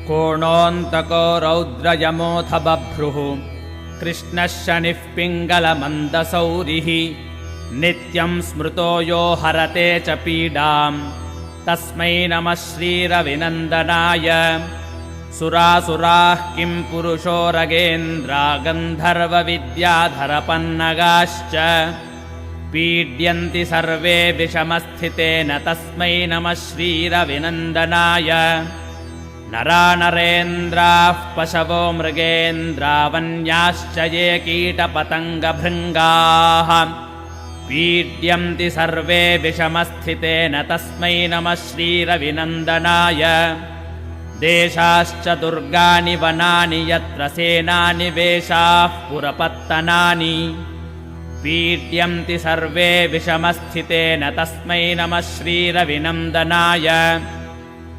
कोणोऽन्तको रौद्रयमोऽथ बभ्रुः कृष्णः शनिः पिङ्गलमन्दसौरिः नित्यं स्मृतो यो हरते च पीडां तस्मै नमः श्रीरविनन्दनाय। सुरासुराः किं पुरुषो रगेन्द्रा गन्धर्वविद्याधरपन्नगाश्च पीड्यन्ति सर्वे विषमस्थितेन तस्मै नमः श्रीरविनन्दनाय। नरा नरेन्द्राः पशवो मृगेन्द्रा वन्याश्च ये कीटपतङ्गभृङ्गाः पीड्यन्ति सर्वे विषमस्थितेन तस्मै नमः श्रीरविनन्दनाय। देशाश्च दुर्गानि वनानि यत्र सेनानि वेशाः पुरपत्तनानि पीड्यन्ति सर्वे विषमस्थितेन तस्मै नमः श्रीरविनन्दनाय।